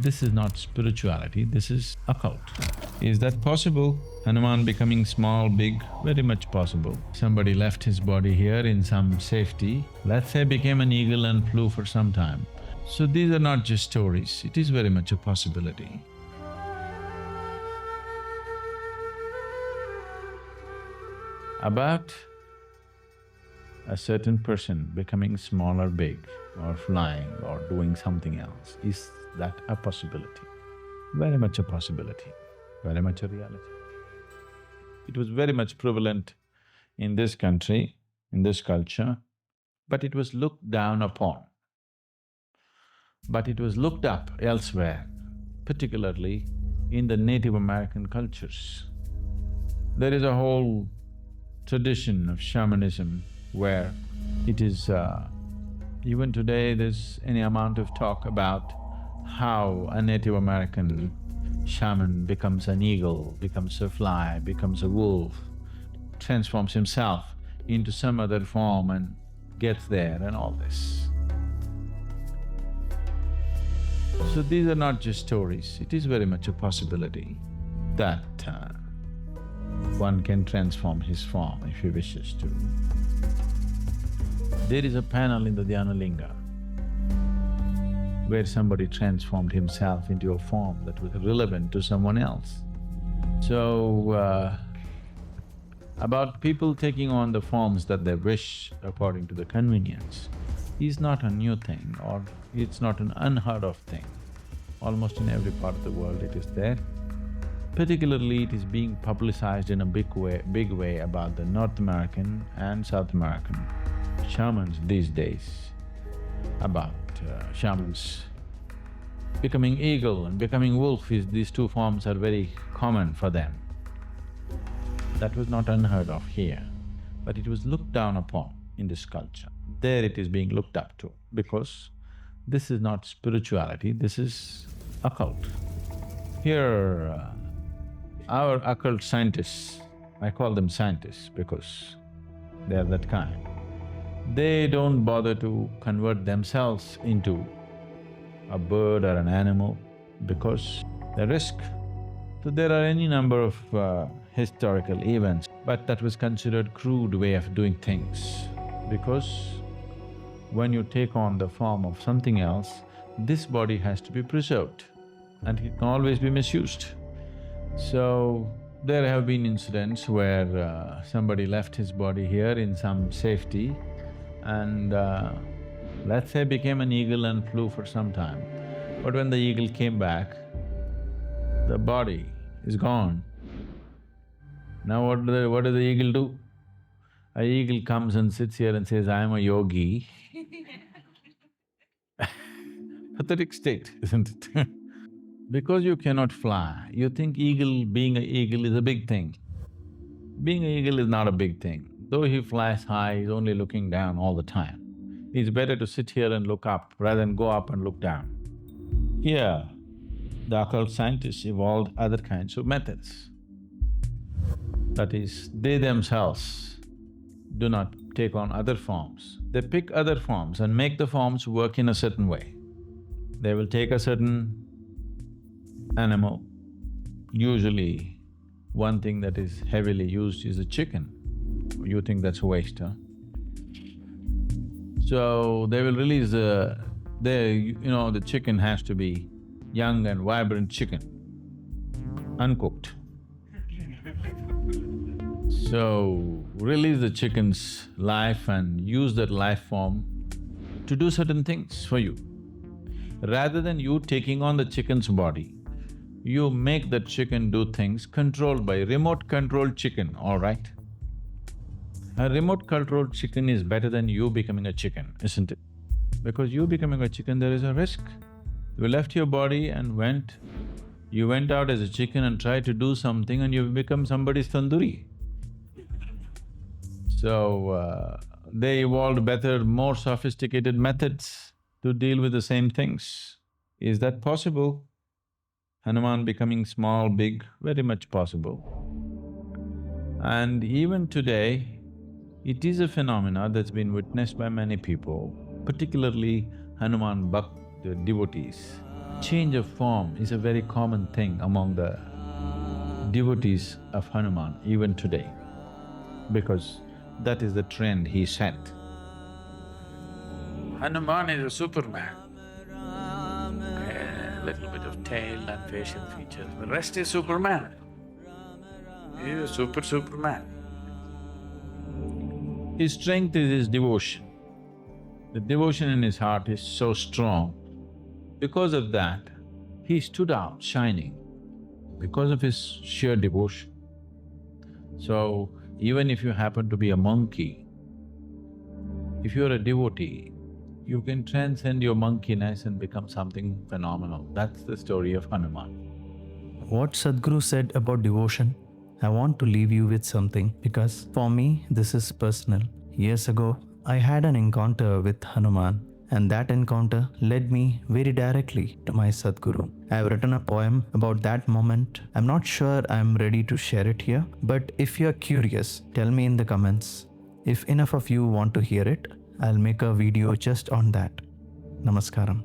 This is not spirituality, this is occult. Is that possible? Hanuman becoming small, big, very much possible. Somebody left his body here in some safety, let's say became an eagle and flew for some time. So these are not just stories, it is very much a possibility. About a certain person becoming small or big, or flying or doing something else, is that a possibility? Very much a possibility, very much a reality. It was very much prevalent in this country, in this culture, but it was looked down upon. But it was looked up elsewhere, particularly in the Native American cultures. There is a whole tradition of shamanism where it is… even today there's any amount of talk about how a Native American shaman becomes an eagle, becomes a fly, becomes a wolf, transforms himself into some other form and gets there and all this. So these are not just stories, it is very much a possibility that one can transform his form if he wishes to. There is a panel in the Dhyanalinga where somebody transformed himself into a form that was relevant to someone else. So, about people taking on the forms that they wish according to the convenience is not a new thing or it's not an unheard of thing. Almost in every part of the world it is there. Particularly it is being publicized in a big way about the North American and South American shamans these days, about shamans becoming eagle and becoming wolf. These two forms are very common for them. That was not unheard of here, but it was looked down upon in this culture. There it is being looked up to because this is not spirituality, this is occult. Here, our occult scientists, I call them scientists because they are that kind, they don't bother to convert themselves into a bird or an animal because the risk. So there are any number of historical events, but that was considered crude way of doing things because when you take on the form of something else, this body has to be preserved and it can always be misused. So, there have been incidents where somebody left his body here in some safety and let's say became an eagle and flew for some time. But when the eagle came back, the body is gone. Now what does the eagle do? A eagle comes and sits here and says, I am a yogi. Pathetic state, isn't it? Because you cannot fly, you think being an eagle is a big thing. Being an eagle is not a big thing. Though he flies high, he's only looking down all the time. It's better to sit here and look up rather than go up and look down. Here, the occult scientists evolved other kinds of methods. That is, they themselves do not take on other forms. They pick other forms and make the forms work in a certain way. They will take a certain animal. Usually, one thing that is heavily used is a chicken. You think that's a waste, huh? So, they will release the chicken has to be young and vibrant chicken, uncooked. So, release the chicken's life and use that life form to do certain things for you. Rather than you taking on the chicken's body, you make that chicken do things controlled by remote-controlled chicken, all right? A remote-controlled chicken is better than you becoming a chicken, isn't it? Because you becoming a chicken, there is a risk. You left your body and you went out as a chicken and tried to do something and you've become somebody's tandoori. So, they evolved better, more sophisticated methods to deal with the same things. Is that possible? Hanuman becoming small, big, very much possible. And even today, it is a phenomena that's been witnessed by many people, particularly Hanuman Bhakt devotees. change of form is a very common thing among the devotees of Hanuman even today, because that is the trend he set. Hanuman is a superman. A little bit of tail and facial features, the rest is Superman. He is a Superman. His strength is his devotion. The devotion in his heart is so strong. Because of that, he stood out shining, because of his sheer devotion. So, even if you happen to be a monkey, if you're a devotee, you can transcend your monkeyness and become something phenomenal. That's the story of Hanuman. What Sadhguru said about devotion, I want to leave you with something because for me, this is personal. Years ago, I had an encounter with Hanuman, and that encounter led me very directly to my Sadhguru. I have written a poem about that moment. I'm not sure I'm ready to share it here, but if you're curious, tell me in the comments. If enough of you want to hear it, I'll make a video just on that. Namaskaram.